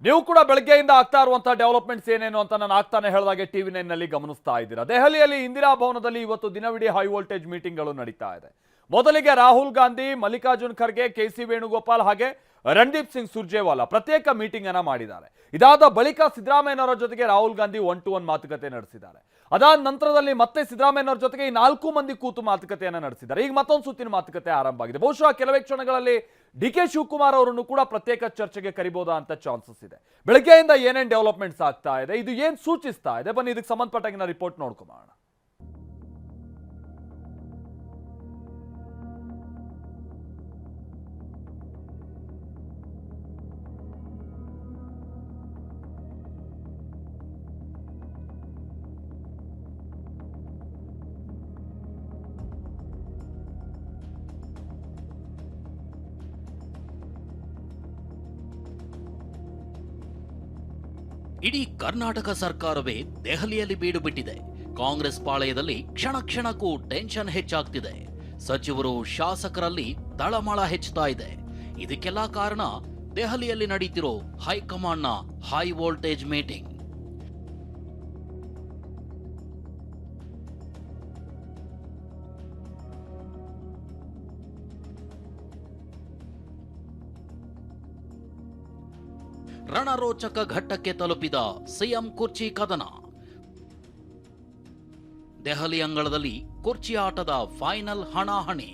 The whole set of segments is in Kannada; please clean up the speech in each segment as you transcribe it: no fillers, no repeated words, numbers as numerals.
ನೀವು ಕೂಡ ಬೆಳಗ್ಗೆಯಿಂದ ಆಗ್ತಾ ಇರುವಂತಹ ಡೆವಲಪ್ಮೆಂಟ್ಸ್ ಏನೇನು ಅಂತ ನಾನು ಆಗ್ತಾನೆ ಹೇಳಿದಾಗೆ ಟಿವಿ9 ನಲ್ಲಿ ಗಮನಿಸ್ತಾ ಇದ್ದೀರಾ. ದೆಹಲಿಯಲ್ಲಿ ಇಂದಿರಾ ಭವನದಲ್ಲಿ ಇವತ್ತು ದಿನವಿಡೀ ಹೈ ವೋಲ್ಟೇಜ್ ಮೀಟಿಂಗ್ಗಳು ನಡೀತಾ ಇದೆ. ಮೊದಲಿಗೆ ರಾಹುಲ್ ಗಾಂಧಿ, ಮಲ್ಲಿಕಾರ್ಜುನ್ ಖರ್ಗೆ, ಕೆಸಿ ವೇಣುಗೋಪಾಲ್ ಹಾಗೆ ರಣದೀಪ್ ಸಿಂಗ್ ಸುರ್ಜೇವಾಲಾ ಪ್ರತ್ಯೇಕ ಮೀಟಿಂಗ್ ಅನ್ನ ಮಾಡಿದ್ದಾರೆ. ಇದಾದ ಬಳಿಕ ಸಿದ್ದರಾಮಯ್ಯನವರ ಜೊತೆಗೆ ರಾಹುಲ್ ಗಾಂಧಿ 1-to-1 ಮಾತುಕತೆ ನಡೆಸಿದ್ದಾರೆ. ಅದಾದ ನಂತರದಲ್ಲಿ ಮತ್ತೆ ಸಿದ್ದರಾಮಯ್ಯನವರ ಜೊತೆಗೆ ಈ 4 ಮಂದಿ ಕೂತು ಮಾತುಕತೆಯನ್ನ ನಡೆಸಿದ್ದಾರೆ. ಈಗ ಮತ್ತೊಂದು ಸುತ್ತಿನ ಮಾತುಕತೆ ಆರಂಭ ಆಗಿದೆ. ಬಹುಶಃ ಕೆಲವೇ ಕ್ಷಣಗಳಲ್ಲಿ ಡಿ.ಕೆ. ಶಿವಕುಮಾರ್ ಅವರನ್ನು ಕೂಡ ಪ್ರತ್ಯೇಕ ಚರ್ಚೆಗೆ ಕರಿಬಹುದಾ ಅಂತ ಚಾನ್ಸಸ್ ಇದೆ. ಬೆಳಗ್ಗೆಯಿಂದ ಏನೇನು ಡೆವಲಪ್ಮೆಂಟ್ಸ್ ಆಗ್ತಾ ಇದೆ, ಇದು ಏನು ಸೂಚಿಸ್ತಾ ಇದೆ, ಬನ್ನಿ ಇದಕ್ಕೆ ಸಂಬಂಧಪಟ್ಟಾಗಿನ ರಿಪೋರ್ಟ್ ನೋಡ್ಕೊಂಬೋಣ. ಇಡೀ ಕರ್ನಾಟಕ ಸರ್ಕಾರವೇ ದೆಹಲಿಯಲ್ಲಿ ಬೀಡು ಬಿಟ್ಟಿದೆ. ಕಾಂಗ್ರೆಸ್ ಪಾಳೆಯದಲ್ಲಿ ಕ್ಷಣ ಕ್ಷಣಕ್ಕೂ ಟೆನ್ಷನ್ ಹೆಚ್ಚಾಗ್ತಿದೆ. ಸಚಿವರು, ಶಾಸಕರಲ್ಲಿ ತಳಮಳ ಹೆಚ್ಚುತ್ತಾ ಇದೆ. ಇದಕ್ಕೆಲ್ಲ ಕಾರಣ ದೆಹಲಿಯಲ್ಲಿ ನಡೀತಿರೋ ಹೈಕಮಾಂಡ್ನ ಹೈ ವೋಲ್ಟೇಜ್ ಮೀಟಿಂಗ್. ರಣರೋಚಕ ಘಟ್ಟಕ್ಕೆ ತಲುಪಿದ ಸಿಎಂ ಕುರ್ಚಿ ಕದನ. ದೆಹಲಿ ಅಂಗಳದಲ್ಲಿ ಕುರ್ಚಿ ಆಟದ ಫೈನಲ್ ಹಣಾಹಣಿ.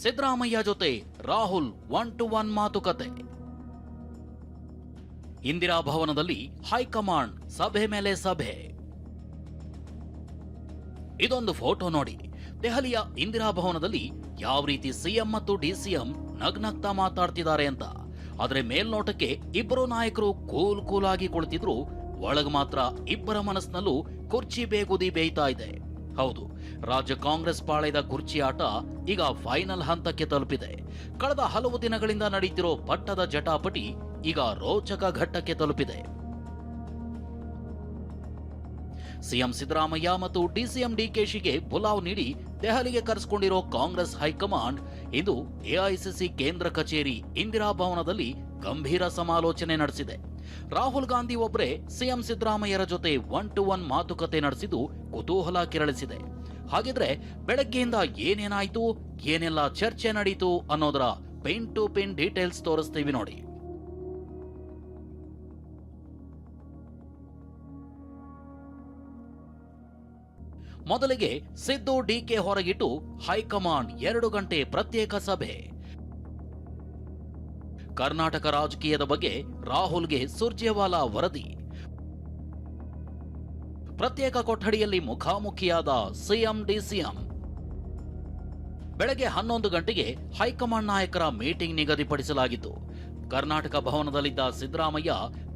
ಸಿದ್ದರಾಮಯ್ಯ ಜೊತೆ ರಾಹುಲ್ 1-to-1 ಮಾತುಕತೆ. ಇಂದಿರಾ ಭವನದಲ್ಲಿ ಹೈಕಮಾಂಡ್ ಸಭೆ ಮೇಲೆ ಸಭೆ. ಇದೊಂದು ಫೋಟೋ ನೋಡಿ. ದೆಹಲಿಯ ಇಂದಿರಾ ಭವನದಲ್ಲಿ ಯಾವ ರೀತಿ ಸಿಎಂ ಮತ್ತು ಡಿಸಿಎಂ ನಗ್ನಗ್ತಾ ಮಾತಾಡ್ತಿದ್ದಾರೆ ಅಂತ. ಆದ್ರೆ ಮೇಲ್ನೋಟಕ್ಕೆ ಇಬ್ಬರು ನಾಯಕರು ಕೂಲ್ ಆಗಿ ಕುಳಿತಿದ್ರು. ಒಳಗ ಮಾತ್ರ ಇಬ್ಬರ ಮನಸ್ಸಿನಲ್ಲೂ ಕುರ್ಚಿ ಬೇಗುದಿ ಬೇಯ್ತಾ ಇದೆ. ಹೌದು, ರಾಜ್ಯ ಕಾಂಗ್ರೆಸ್ ಪಾಳೆಯದ ಕುರ್ಚಿ ಆಟ ಈಗ ಫೈನಲ್ ಹಂತಕ್ಕೆ ತಲುಪಿದೆ. ಕಳೆದ ಹಲವು ದಿನಗಳಿಂದ ನಡೀತಿರೋ ಪಟ್ಟದ ಜಟಾಪಟಿ ಈಗ ರೋಚಕ ಘಟ್ಟಕ್ಕೆ ತಲುಪಿದೆ. ಸಿಎಂ ಸಿದ್ದರಾಮಯ್ಯ ಮತ್ತು ಡಿಸಿಎಂ ಡಿಕೆಶಿಗೆ ಬುಲಾವ್ ನೀಡಿ ದೆಹಲಿಗೆ ಕರೆಸಿಕೊಂಡಿರೋ ಕಾಂಗ್ರೆಸ್ ಹೈಕಮಾಂಡ್ ಇಂದು ಎಐಸಿಸಿ ಕೇಂದ್ರ ಕಚೇರಿ ಇಂದಿರಾ ಭವನದಲ್ಲಿ ಗಂಭೀರ ಸಮಾಲೋಚನೆ ನಡೆಸಿದೆ. ರಾಹುಲ್ ಗಾಂಧಿ ಒಬ್ಬರೇ ಸಿಎಂ ಸಿದ್ದರಾಮಯ್ಯರ ಜೊತೆ 1-to-1 ಮಾತುಕತೆ ನಡೆಸಿದ್ದು ಕುತೂಹಲ ಕೆರಳಿಸಿದೆ. ಹಾಗಿದ್ರೆ ಬೆಳಗ್ಗೆಯಿಂದ ಏನೇನಾಯ್ತು, ಏನೆಲ್ಲ ಚರ್ಚೆ ನಡೀತು ಅನ್ನೋದರ ಪಿನ್ ಟು ಪಿನ್ ಡೀಟೇಲ್ಸ್ ತೋರಿಸ್ತೀವಿ ನೋಡಿ. ಮೊದಲಿಗೆ ಸಿದ್ದು ಡಿಕೆ ಹೊರಗಿಟ್ಟು ಹೈಕಮಾಂಡ್ 2 ಗಂಟೆ ಪ್ರತ್ಯೇಕ ಸಭೆ. ಕರ್ನಾಟಕ ರಾಜಕೀಯದ ಬಗ್ಗೆ ರಾಹುಲ್ಗೆ ಸುರ್ಜೇವಾಲಾ ವರದಿ. ಪ್ರತ್ಯೇಕ ಕೊಠಡಿಯಲ್ಲಿ ಮುಖಾಮುಖಿಯಾದ ಸಿಎಂ ಡಿಸಿಎಂ. ಬೆಳಗ್ಗೆ 11 ಗಂಟೆಗೆ ಹೈಕಮಾಂಡ್ ನಾಯಕರ ಮೀಟಿಂಗ್ ನಿಗದಿಪಡಿಸಲಾಗಿತ್ತು. ಕರ್ನಾಟಕ ಭವನದಲ್ಲಿದ್ದ ಸಿದ್ದರಾಮಯ್ಯ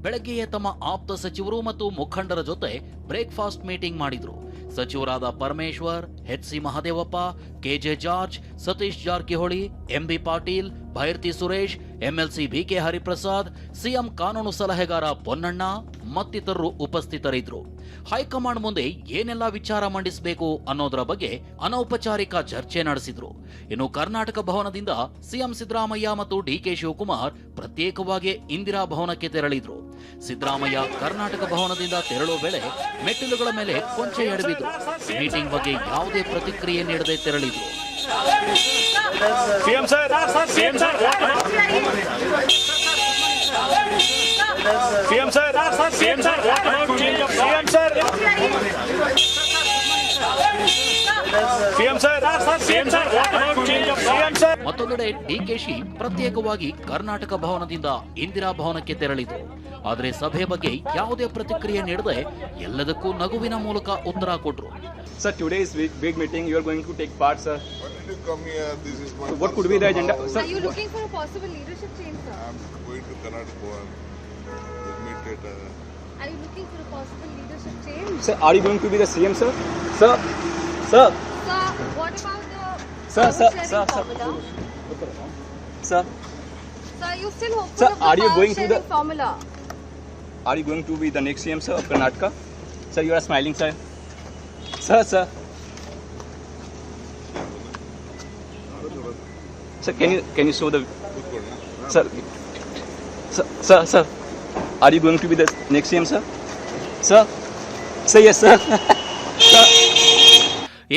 ಬೆಳಗ್ಗೆಯೇ ತಮ್ಮ ಆಪ್ತ ಸಚಿವರು ಮತ್ತು ಮುಖಂಡರ ಜೊತೆ ಬ್ರೇಕ್ಫಾಸ್ಟ್ ಮೀಟಿಂಗ್ ಮಾಡಿದ್ರು. ಸಚಿವರಾದ Parameshwar, HC. Mahadevappa, KJ George, Satish Jarkiholi, MB Patil, Byrathi Suresh, MLC BK Hariprasad, CM ಕಾನೂನು ಸಲಹೆಗಾರ ಪೊನ್ನಣ್ಣ ಮತ್ತಿತರರು ಉಪಸ್ಥಿತರಿದ್ದರು. ಹೈಕಮಾಂಡ್ ಮುಂದೆ ಏನೆಲ್ಲ ವಿಚಾರ ಮಂಡಿಸಬೇಕು ಅನ್ನೋದರ ಬಗ್ಗೆ ಅನೌಪಚಾರಿಕ ಚರ್ಚೆ ನಡೆಸಿದ್ರು. ಇನ್ನು ಕರ್ನಾಟಕ ಭವನದಿಂದ ಸಿಎಂ ಸಿದ್ದರಾಮಯ್ಯ ಮತ್ತು ಡಿಕೆ ಶಿವಕುಮಾರ್ ಪ್ರತ್ಯೇಕವಾಗಿ ಇಂದಿರಾ ಭವನಕ್ಕೆ ತೆರಳಿದ್ರು. ಸಿದ್ದರಾಮಯ್ಯ ಕರ್ನಾಟಕ ಭವನದಿಂದ ತೆರಳುವ ವೇಳೆ ಮೆಟ್ಟಿಲುಗಳ ಮೇಲೆ ಕೊಂಚ ಎಡವಿದ್ರು. ಮೀಟಿಂಗ್ ಬಗ್ಗೆ ಯಾವುದೇ ಪ್ರತಿಕ್ರಿಯೆ ನೀಡದೆ ತೆರಳಿದ್ರು. ಮತ್ತೊಂದೆಡೆ ಡಿಕೆಶಿ ಪ್ರತ್ಯೇಕವಾಗಿ ಕರ್ನಾಟಕ ಭವನದಿಂದ ಇಂದಿರಾ ಭವನಕ್ಕೆ ತೆರಳಿದ್ರು. ಆದರೆ ಸಭೆ ಬಗ್ಗೆ ಯಾವುದೇ ಪ್ರತಿಕ್ರಿಯೆ ನೀಡದೆ ಎಲ್ಲದಕ್ಕೂ ನಗುವಿನ ಮೂಲಕ ಉತ್ತರ ಕೊಟ್ರು. Sir, today's big meeting, you are going to take part, sir. Why did you come here? This is my. What could be the agenda, sir? Are you looking for a possible leadership change, sir? I'm going to Karnataka. Admitted. Are you looking for a possible leadership change? Sir, are you going to be the CM, sir? Sir, sir, Sir, what about the Sir, sir, power sir, sharing sir. formula? sir, Sir, are you still hopeful Sir, of the are you power going to sharing the- formula? are you going to be the next CM, sir, of Karnataka? Sir, you are smiling, sir. Sir, sir. Sir, can you show the sir? Sir, are you going to be the next CM, sir? Sir, say yes, sir. Sir.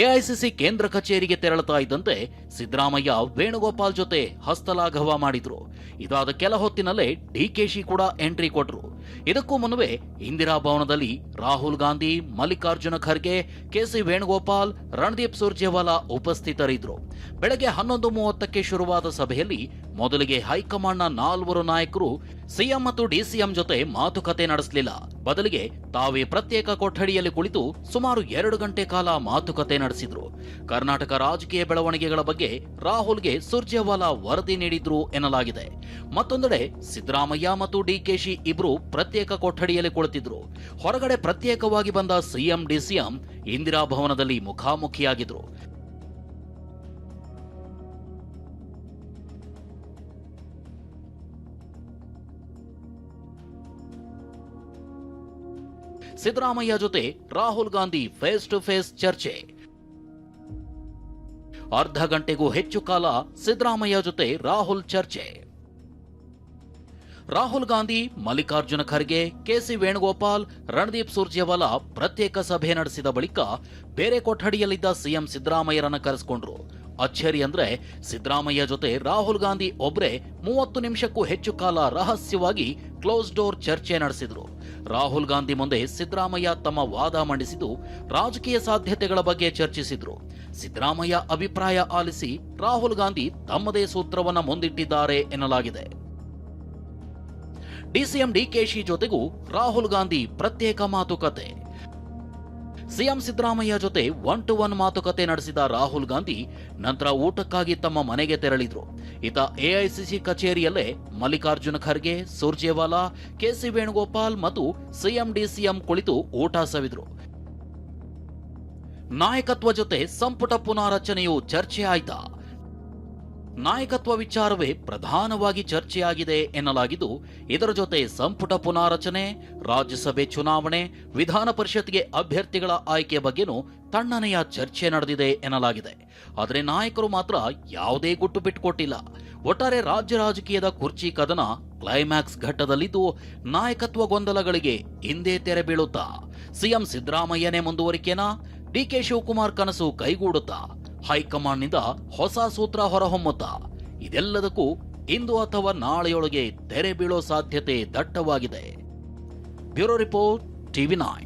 AICC ಕೇಂದ್ರ ಕಚೇರಿಗೆ ತೆರಳುತ್ತಾ ಇದ್ದಂತೆ ಸಿದ್ದರಾಮಯ್ಯ ವೇಣುಗೋಪಾಲ್ ಜೊತೆ ಹಸ್ತಲಾಘವ ಮಾಡಿದ್ರು. ಇದಾದ ಕೆಲ ಹೊತ್ತಿನಲ್ಲೇ ಡಿಕೆಶಿ ಕೂಡ ಎಂಟ್ರಿ ಕೊಟ್ರು. ಇದಕ್ಕೂ ಮುನ್ನವೇ ಇಂದಿರಾ ಭವನದಲ್ಲಿ ರಾಹುಲ್ ಗಾಂಧಿ, ಮಲ್ಲಿಕಾರ್ಜುನ ಖರ್ಗೆ, ಕೆಸಿ ವೇಣುಗೋಪಾಲ್, ರಣದೀಪ್ ಸುರ್ಜೇವಾಲಾ ಉಪಸ್ಥಿತರಿದ್ರು. ಬೆಳಗ್ಗೆ 11:30ಕ್ಕೆ ಶುರುವಾದ ಸಭೆಯಲ್ಲಿ ಮೊದಲಿಗೆ ಹೈಕಮಾಂಡ್ನ 4 ನಾಯಕರು ಸಿಎಂ ಮತ್ತು ಡಿಸಿಎಂ ಜೊತೆ ಮಾತುಕತೆ ನಡೆಸಲಿಲ್ಲ. ಬದಲಿಗೆ ತಾವೇ ಪ್ರತ್ಯೇಕ ಕೊಠಡಿಯಲ್ಲಿ ಕುಳಿತು ಸುಮಾರು 2 ಗಂಟೆ ಕಾಲ ಮಾತುಕತೆ ನಡೆಸಿದ್ರು. ಕರ್ನಾಟಕ ರಾಜಕೀಯ ಬೆಳವಣಿಗೆಗಳ ಬಗ್ಗೆ ರಾಹುಲ್ಗೆ ಸುರ್ಜೇವಾಲಾ ವರದಿ ನೀಡಿದ್ರು ಎನ್ನಲಾಗಿದೆ. ಮತ್ತೊಂದೆಡೆ ಸಿದ್ದರಾಮಯ್ಯ ಮತ್ತು ಡಿಕೆಶಿ ಇಬ್ರು ಪ್ರತ್ಯೇಕ ಕೊಠಡಿಯಲ್ಲಿ ಕುಳಿತಿದ್ರು. ಹೊರಗಡೆ ಪ್ರತ್ಯೇಕವಾಗಿ ಬಂದ ಸಿಎಂ ಡಿಸಿಎಂ ಇಂದಿರಾ ಭವನದಲ್ಲಿ ಮುಖಾಮುಖಿಯಾಗಿದ್ರು. ಸಿದ್ದರಾಮಯ್ಯ ಜೊತೆ Rahul Gandhi face to face ಚರ್ಚೆ. ಅರ್ಧ ಗಂಟೆಗೂ ಹೆಚ್ಚು ಕಾಲ ಸಿದ್ದರಾಮಯ್ಯ ಜೊತೆ ರಾಹುಲ್ ಚರ್ಚೆ. ರಾಹುಲ್ ಗಾಂಧಿ, ಮಲ್ಲಿಕಾರ್ಜುನ ಖರ್ಗೆ, ಕೆಸಿ ವೇಣುಗೋಪಾಲ್, ರಣದೀಪ್ ಸುರ್ಜೇವಾಲಾ ಪ್ರತ್ಯೇಕ ಸಭೆ ನಡೆಸಿದ ಬಳಿಕ ಬೇರೆ ಕೊಠಡಿಯಲ್ಲಿದ್ದ ಸಿಎಂ ಸಿದ್ದರಾಮಯ್ಯರನ್ನ ಕರೆಸಿಕೊಂಡ್ರು. ಅಚ್ಚರಿ ಅಂದ್ರೆ ಸಿದ್ದರಾಮಯ್ಯ ಜೊತೆ ರಾಹುಲ್ ಗಾಂಧಿ ಒಬ್ರೇ 30 ನಿಮಿಷಕ್ಕೂ ಹೆಚ್ಚು ಕಾಲ ರಹಸ್ಯವಾಗಿ ಕ್ಲೋಸ್ ಡೋರ್ ಚರ್ಚೆ ನಡೆಸಿದ್ರು. ರಾಹುಲ್ ಗಾಂಧಿ ಮುಂದೆ ಸಿದ್ದರಾಮಯ್ಯ ತಮ್ಮ ವಾದ ಮಂಡಿಸಿದ್ದು ರಾಜಕೀಯ ಸಾಧ್ಯತೆಗಳ ಬಗ್ಗೆ ಚರ್ಚಿಸಿದ್ರು. ಸಿದ್ದರಾಮಯ್ಯ ಅಭಿಪ್ರಾಯ ಆಲಿಸಿ ರಾಹುಲ್ ಗಾಂಧಿ ತಮ್ಮದೇ ಸೂತ್ರವನ್ನ ಮುಂದಿಟ್ಟಿದ್ದಾರೆ ಎನ್ನಲಾಗಿದೆ. ಡಿಸಿಎಂ ಡಿಕೆಶಿ ಜೊತೆಗೂ ರಾಹುಲ್ ಗಾಂಧಿ ಪ್ರತ್ಯೇಕ ಮಾತುಕತೆ. ಸಿಎಂ ಸಿದ್ದರಾಮಯ್ಯ ಜೊತೆ 1-to-1 ಮಾತುಕತೆ ನಡೆಸಿದ ರಾಹುಲ್ ಗಾಂಧಿ ನಂತರ ಊಟಕ್ಕಾಗಿ ತಮ್ಮ ಮನೆಗೆ ತೆರಳಿದ್ರು. ಇತ ಎಐಸಿಸಿ ಕಚೇರಿಯಲ್ಲೇ ಮಲ್ಲಿಕಾರ್ಜುನ ಖರ್ಗೆ, ಸುರ್ಜೇವಾಲಾ, ಕೆಸಿ ವೇಣುಗೋಪಾಲ್ ಮತ್ತು ಸಿಎಂ ಡಿಸಿಎಂ ಕುಳಿತು ಊಟ ಸವಿದ್ರು. ನಾಯಕತ್ವ ಜೊತೆ ಸಂಪುಟ ಪುನಾರಚನೆಯು ಚರ್ಚೆ ಆಯ್ತಾ? ನಾಯಕತ್ವ ವಿಚಾರವೇ ಪ್ರಧಾನವಾಗಿ ಚರ್ಚೆಯಾಗಿದೆ ಎನ್ನಲಾಗಿದ್ದು, ಇದರ ಜೊತೆ ಸಂಪುಟ ಪುನಾರಚನೆ, ರಾಜ್ಯಸಭೆ ಚುನಾವಣೆ, ವಿಧಾನ ಪರಿಷತ್ಗೆ ಅಭ್ಯರ್ಥಿಗಳ ಆಯ್ಕೆ ಬಗ್ಗೆನೂ ತಣ್ಣನೆಯ ಚರ್ಚೆ ನಡೆದಿದೆ ಎನ್ನಲಾಗಿದೆ. ಆದರೆ ನಾಯಕರು ಮಾತ್ರ ಯಾವುದೇ ಗುಟ್ಟು ಬಿಟ್ಟುಕೊಟ್ಟಿಲ್ಲ. ಒಟ್ಟಾರೆ ರಾಜ್ಯ ರಾಜಕೀಯದ ಕುರ್ಚಿ ಕದನ ಕ್ಲೈಮ್ಯಾಕ್ಸ್ ಘಟ್ಟದಲ್ಲಿದ್ದು ನಾಯಕತ್ವ ಗೊಂದಲಗಳಿಗೆ ಹಿಂದೆ ತೆರೆ ಬೀಳುತ್ತಾ? ಸಿಎಂ ಸಿದ್ದರಾಮಯ್ಯನೇ ಮುಂದುವರಿಕೆನಾ? ಡಿಕೆ ಶಿವಕುಮಾರ್ ಕನಸು ಕೈಗೂಡುತ್ತಾ? ಹೈಕಮಾಂಡ್ನಿಂದ ಹೊಸ ಸೂತ್ರ ಹೊರಹೊಮ್ಮುತ್ತಾ? ಇದೆಲ್ಲದಕ್ಕೂ ಇಂದು ಅಥವಾ ನಾಳೆಯೊಳಗೆ ತೆರೆ ಬೀಳೋ ಸಾಧ್ಯತೆ ದಟ್ಟವಾಗಿದೆ. Bureau report, TV9.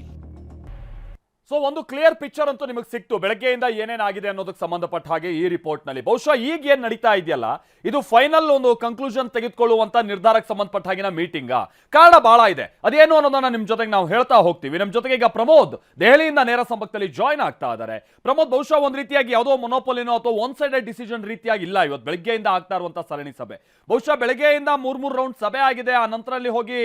ಸೊ ಒಂದು ಕ್ಲಿಯರ್ ಪಿಕ್ಚರ್ ಅಂತೂ ನಿಮಗೆ ಸಿಕ್ತು ಬೆಳಗ್ಗೆಯಿಂದ ಏನೇನಾಗಿದೆ ಅನ್ನೋದಕ್ಕೆ ಸಂಬಂಧಪಟ್ಟ ಹಾಗೆ ಈ ರಿಪೋರ್ಟ್ ನಲ್ಲಿ. ಬಹುಶಃ ಈಗ ಏನ್ ನಡೀತಾ ಇದೆಯಲ್ಲ, ಇದು ಫೈನಲ್ ಒಂದು ಕನ್ಕ್ಲೂಷನ್ ತೆಗೆದುಕೊಳ್ಳುವಂತ ನಿರ್ಧಾರಕ್ಕೆ ಸಂಬಂಧಪಟ್ಟ ಹಾಗಿನ ಮೀಟಿಂಗ್. ಕಾರಣ ಬಹಳ ಇದೆ, ಅದೇನು ಅನ್ನೋದನ್ನ ನಿಮ್ ಜೊತೆಗೆ ನಾವು ಹೇಳ್ತಾ ಹೋಗ್ತೀವಿ. ನಮ್ ಜೊತೆಗೆ ಈಗ ಪ್ರಮೋದ್ ದೆಹಲಿಯಿಂದ ನೇರ ಸಂಪರ್ಕದಲ್ಲಿ ಜಾಯ್ನ್ ಆಗ್ತಾ ಇದ್ದಾರೆ. ಪ್ರಮೋದ್, ಬಹುಶಃ ಒಂದ್ ರೀತಿಯಾಗಿ ಯಾವುದೋ ಮೊನೋಪೊಲಿನೋ ಅಥವಾ ಒನ್ ಸೈಡೆಡ್ ಡಿಸಿಷನ್ ರೀತಿಯಾಗಿ ಇಲ್ಲ ಇವತ್ತು ಬೆಳಗ್ಗೆಯಿಂದ ಆಗ್ತಾ ಇರುವಂತ ಸರಣಿ ಸಭೆ. ಬಹುಶಃ ಬೆಳಗ್ಗೆಯಿಂದ 3 ರೌಂಡ್ ಸಭೆ ಆಗಿದೆ. ಆ ನಂತರಲ್ಲಿ ಹೋಗಿ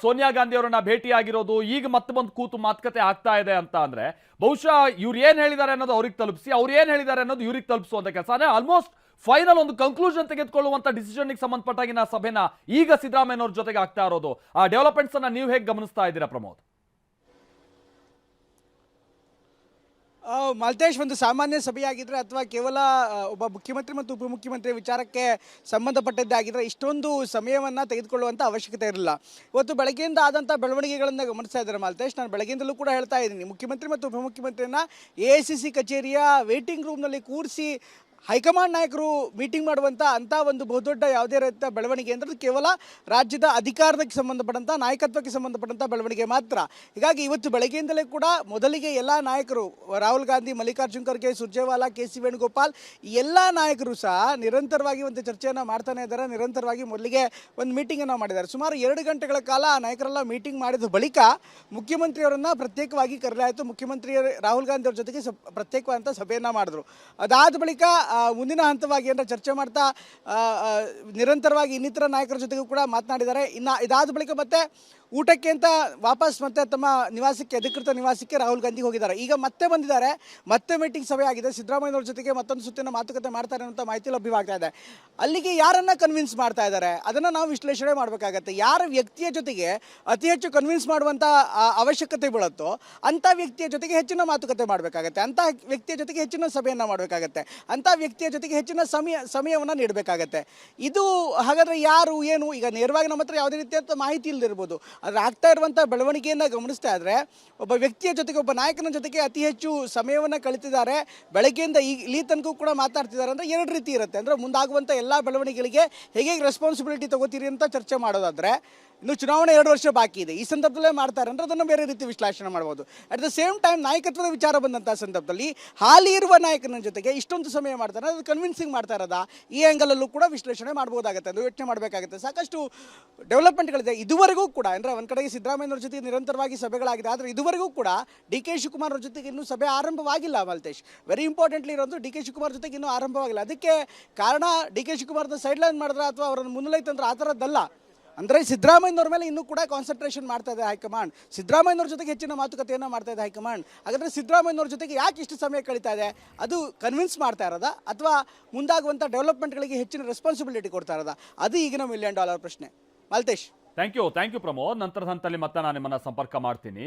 ಸೋನಿಯಾ ಗಾಂಧಿ ಅವರನ್ನ ಭೇಟಿ ಆಗಿರೋದು, ಈಗ ಮತ್ತೆ ಬಂದು ಕೂತು ಮಾತುಕತೆ ಆಗ್ತಾ ಇದೆ ಅಂತ ಅಂದ್ರೆ ಬಹುಶಃ ಇವ್ರು ಏನ್ ಹೇಳಿದ್ದಾರೆ ಅನ್ನೋದು ಅವ್ರಿಗೆ ತಲುಪಿಸಿ, ಅವ್ರು ಏನ್ ಹೇಳಿದ್ದಾರೆ ಅನ್ನೋದು ಇವ್ರಿಗೆ ತಲುಪಿಸುವಂತ ಕೆಲಸ. ಆಲ್ಮೋಸ್ಟ್ ಫೈನಲ್ ಒಂದು ಕನ್ಕ್ಲೂಷನ್ ತೆಗೆದುಕೊಳ್ಳುವಂತ ಡಿಸಿಷನ್ ಸಂಬಂಧಪಟ್ಟಾಗಿನ ಸಭೆನ ಈಗ ಸಿದ್ದರಾಮಯ್ಯನವ್ರ ಜೊತೆಗೆ ಆಗ್ತಾ ಇರೋದು. ಆ ಡೆವಲಪ್ಮೆಂಟ್ಸ್ ಅನ್ನ ನೀವು ಹೇಗೆ ಗಮನಿಸ್ತಾ ಇದ್ದೀರಾ ಪ್ರಮೋದ್? ಮಾಲ್ತೇಶ್, ಒಂದು ಸಾಮಾನ್ಯ ಸಭೆಯಾಗಿದ್ದರೆ ಅಥವಾ ಕೇವಲ ಒಬ್ಬ ಮುಖ್ಯಮಂತ್ರಿ ಮತ್ತು ಉಪಮುಖ್ಯಮಂತ್ರಿ ವಿಚಾರಕ್ಕೆ ಸಂಬಂಧಪಟ್ಟದ್ದಾಗಿದ್ದರೆ ಇಷ್ಟೊಂದು ಸಮಯವನ್ನು ತೆಗೆದುಕೊಳ್ಳುವಂಥ ಅವಶ್ಯಕತೆ ಇರಲಿಲ್ಲ. ಇವತ್ತು ಬೆಳಗ್ಗೆಯಿಂದ ಆದಂಥ ಬೆಳವಣಿಗೆಗಳನ್ನು ಗಮನಿಸ್ತಾ ಇದ್ದಾರೆ ಮಾಲ್ತೇಶ್. ನಾನು ಬೆಳಗ್ಗೆಯಿಂದಲೂ ಕೂಡ ಹೇಳ್ತಾ ಇದ್ದೀನಿ, ಮುಖ್ಯಮಂತ್ರಿ ಮತ್ತು ಉಪಮುಖ್ಯಮಂತ್ರಿಯನ್ನು ಎಐಸಿಸಿ ಕಚೇರಿಯ ವೇಟಿಂಗ್ ರೂಮ್ನಲ್ಲಿ ಕೂರಿಸಿ ಹೈಕಮಾಂಡ್ ನಾಯಕರು ಮೀಟಿಂಗ್ ಮಾಡುವಂಥ ಅಂಥ ಒಂದು ಬಹುದೊಡ್ಡ ಯಾವುದೇ ರೀತಿಯ ಬೆಳವಣಿಗೆ ಅಂದರೆ ಕೇವಲ ರಾಜ್ಯದ ಅಧಿಕಾರಕ್ಕೆ ಸಂಬಂಧಪಟ್ಟಂಥ ನಾಯಕತ್ವಕ್ಕೆ ಸಂಬಂಧಪಟ್ಟಂಥ ಬೆಳವಣಿಗೆ ಮಾತ್ರ. ಹೀಗಾಗಿ ಇವತ್ತು ಬೆಳಗ್ಗೆಯಿಂದಲೇ ಕೂಡ ಮೊದಲಿಗೆ ಎಲ್ಲ ನಾಯಕರು, ರಾಹುಲ್ ಗಾಂಧಿ, ಮಲ್ಲಿಕಾರ್ಜುನ್ ಖರ್ಗೆ, ಸುರ್ಜೇವಾಲಾ, ಕೆಸಿ ವೇಣುಗೋಪಾಲ್, ಎಲ್ಲ ನಾಯಕರು ಸಹ ನಿರಂತರವಾಗಿ ಒಂದು ಚರ್ಚೆಯನ್ನು ಮಾಡ್ತಾನೆ ಇದ್ದಾರೆ. ನಿರಂತರವಾಗಿ ಮೊದಲಿಗೆ ಒಂದು ಮೀಟಿಂಗನ್ನು ಮಾಡಿದ್ದಾರೆ. ಸುಮಾರು 2 ಗಂಟೆಗಳ ಕಾಲ ಆ ನಾಯಕರೆಲ್ಲ ಮೀಟಿಂಗ್ ಮಾಡಿದ ಬಳಿಕ ಮುಖ್ಯಮಂತ್ರಿಯವರನ್ನು ಪ್ರತ್ಯೇಕವಾಗಿ ಕರೆಯಲಾಯಿತು. ಮುಖ್ಯಮಂತ್ರಿ ರಾಹುಲ್ ಗಾಂಧಿ ಅವರ ಜೊತೆಗೆ ಪ್ರತ್ಯೇಕವಾದಂಥ ಸಭೆಯನ್ನು ಮಾಡಿದ್ರು. ಅದಾದ ಬಳಿಕ ಮುಂದಿನ ಹಂತವಾಗಿ ಏನರ ಚರ್ಚೆ ಮಾಡ್ತಾ ನಿರಂತರವಾಗಿ ಇನ್ನಿತರ ನಾಯಕರ ಜೊತೆಗೂ ಕೂಡ ಮಾತನಾಡಿದ್ದಾರೆ. ಇನ್ನು ಇದಾದ ಬಳಿಕ ಮತ್ತೆ ಊಟಕ್ಕೆ ಅಂತ ವಾಪಸ್ ಮತ್ತೆ ತಮ್ಮ ನಿವಾಸಕ್ಕೆ, ಅಧಿಕೃತ ನಿವಾಸಕ್ಕೆ ರಾಹುಲ್ ಗಾಂಧಿ ಹೋಗಿದ್ದಾರೆ. ಈಗ ಮತ್ತೆ ಬಂದಿದ್ದಾರೆ, ಮತ್ತೆ ಮೀಟಿಂಗ್ ಸಭೆ ಆಗಿದೆ. ಸಿದ್ದರಾಮಯ್ಯನವ್ರ ಜೊತೆಗೆ ಮತ್ತೊಂದು ಸುತ್ತಿನ ಮಾತುಕತೆ ಮಾಡ್ತಾರೆ ಅಂತ ಮಾಹಿತಿ ಲಭ್ಯವಾಗ್ತಾ ಇದೆ. ಅಲ್ಲಿಗೆ ಯಾರನ್ನ ಕನ್ವಿನ್ಸ್ ಮಾಡ್ತಾ ಇದ್ದಾರೆ ಅದನ್ನು ನಾವು ವಿಶ್ಲೇಷಣೆ ಮಾಡಬೇಕಾಗತ್ತೆ. ಯಾರ ವ್ಯಕ್ತಿಯ ಜೊತೆಗೆ ಅತಿ ಹೆಚ್ಚು ಕನ್ವಿನ್ಸ್ ಮಾಡುವಂಥ ಅವಶ್ಯಕತೆ ಬೀಳುತ್ತೋ ಅಂಥ ವ್ಯಕ್ತಿಯ ಜೊತೆಗೆ ಹೆಚ್ಚಿನ ಮಾತುಕತೆ ಮಾಡಬೇಕಾಗತ್ತೆ, ಅಂಥ ವ್ಯಕ್ತಿಯ ಜೊತೆಗೆ ಹೆಚ್ಚಿನ ಸಭೆಯನ್ನು ಮಾಡಬೇಕಾಗತ್ತೆ, ಅಂಥ ವ್ಯಕ್ತಿಯ ಜೊತೆಗೆ ಹೆಚ್ಚಿನ ಸಮಯವನ್ನು ನೀಡಬೇಕಾಗತ್ತೆ. ಇದು ಹಾಗಾದರೆ ಯಾರು ಏನು, ಈಗ ನೇರವಾಗಿ ನಮ್ಮ ಹತ್ರ ಯಾವುದೇ ರೀತಿಯಾದ ಮಾಹಿತಿ ಇಲ್ಲದಿರ್ಬೋದು. ಆದರೆ ಆಗ್ತಾ ಇರುವಂಥ ಬೆಳವಣಿಗೆಯನ್ನು ಗಮನಿಸ್ತಾ ಇದ್ದರೆ ಒಬ್ಬ ವ್ಯಕ್ತಿಯ ಜೊತೆಗೆ, ಒಬ್ಬ ನಾಯಕನ ಜೊತೆಗೆ ಅತಿ ಹೆಚ್ಚು ಸಮಯವನ್ನು ಕಳೀತಿದ್ದಾರೆ, ಬೆಳಗ್ಗೆಯಿಂದ ಇಲ್ಲಿ ತನಕ ಕೂಡ ಮಾತಾಡ್ತಿದ್ದಾರೆ. ಅಂದರೆ ಎರಡು ರೀತಿ ಇರುತ್ತೆ. ಅಂದರೆ ಮುಂದಾಗುವಂಥ ಎಲ್ಲ ಬೆಳವಣಿಗೆಗಳಿಗೆ ಹೇಗೆ ರೆಸ್ಪಾನ್ಸಿಬಿಲಿಟಿ ತಗೋತೀರಿ ಅಂತ ಚರ್ಚೆ ಮಾಡೋದಾದರೆ, ಇನ್ನು ಚುನಾವಣೆ 2 ವರ್ಷ ಬಾಕಿ ಇದೆ, ಈ ಸಂದರ್ಭದಲ್ಲೇ ಮಾಡ್ತಾರೆ ಅಂದರೆ ಅದನ್ನು ಬೇರೆ ರೀತಿ ವಿಶ್ಲೇಷಣೆ ಮಾಡ್ಬೋದು. ಅಟ್ ದ ಸೇಮ್ ಟೈಮ್ ನಾಯಕತ್ವದ ವಿಚಾರ ಬಂದಂಥ ಸಂದರ್ಭದಲ್ಲಿ ಹಾಲಿ ಇರುವ ನಾಯಕನ ಜೊತೆಗೆ ಇಷ್ಟೊಂದು ಸಮಯ ಮಾಡ್ತಾರೆ, ಅದು ಕನ್ವಿನ್ಸಿಂಗ್ ಮಾಡ್ತಾ ಇರೋದಾ, ಈ ಆ್ಯಂಗಲಲ್ಲೂ ಕೂಡ ವಿಶ್ಲೇಷಣೆ ಮಾಡ್ಬೋದಾಗುತ್ತೆ, ಅದು ಯೋಚನೆ ಮಾಡಬೇಕಾಗುತ್ತೆ. ಸಾಕಷ್ಟು ಡೆವಲಪ್ಮೆಂಟ್ಗಳಿದೆ ಇದುವರೆಗೂ ಕೂಡ. ಅಂದರೆ ಒಂದು ಕಡೆಗೆ ಸಿದ್ದರಾಮಯ್ಯನವ್ರ ಜೊತೆ ನಿರಂತರವಾಗಿ ಸಭೆಗಳಾಗಿದೆ, ಆದರೆ ಇದುವರೆಗೂ ಕೂಡ ಡಿ ಕೆ ಶಿವಕುಮಾರ್ ಅವ್ರ ಜೊತೆಗೆ ಇನ್ನೂ ಸಭೆ ಆರಂಭವಾಗಿಲ್ಲ. ಮಲ್ತೇಶ್, ವೆರಿ ಇಂಪಾರ್ಟೆಂಟ್ಲಿ ಇರೋದು ಡಿ ಕೆ ಶಿವಕುಮಾರ್ ಜೊತೆಗೆ ಇನ್ನೂ ಆರಂಭವಾಗಿಲ್ಲ. ಅದಕ್ಕೆ ಕಾರಣ ಡಿ ಕೆ ಶಿವಕುಮಾರ್ನ ಸೈಡ್ಲೈನ್ ಮಾಡಿದ್ರೆ ಅಥವಾ ಅವರನ್ನು ಮುನ್ನಡೆತಂದ್ರೆ ಆ ಥರದ್ದಲ್ಲ. ಅಂದರೆ ಸಿದ್ದರಾಮಯ್ಯನವ್ರ ಮೇಲೆ ಇನ್ನೂ ಕೂಡ ಕಾನ್ಸಂಟ್ರೇಷನ್ ಮಾಡ್ತಾ ಇದೆ ಹೈಕಮಾಂಡ್, ಸಿದ್ದರಾಮಯ್ಯನವ್ರ ಜೊತೆಗೆ ಹೆಚ್ಚಿನ ಮಾತುಕತೆಯನ್ನು ಮಾಡ್ತಾ ಇದೆ ಹೈಕಮಾಂಡ್. ಹಾಗಾದರೆ ಸಿದ್ದರಾಮಯ್ಯನವ್ರ ಜೊತೆಗೆ ಯಾಕೆ ಇಷ್ಟು ಸಮಯ ಕಳೀತಾ ಇದೆ, ಅದು ಕನ್ವಿನ್ಸ್ ಮಾಡ್ತಾ ಇರೋದಾ ಅಥವಾ ಮುಂದಾಗುವಂಥ ಡೆವಲಪ್ಮೆಂಟ್ಗಳಿಗೆ ಹೆಚ್ಚಿನ ರೆಸ್ಪಾನ್ಸಿಬಿಲಿಟಿ ಕೊಡ್ತಾ ಇರೋದಾ, ಅದು ಈಗಿನ $1 ಮಿಲಿಯನ್ ಪ್ರಶ್ನೆ. Maltesh, thank you Pramod. ನಂತರದ ಹಂತದಲ್ಲಿ ಮತ್ತೆ ನಾನು ನಿಮ್ಮನ್ನ ಸಂಪರ್ಕ ಮಾಡ್ತೀನಿ.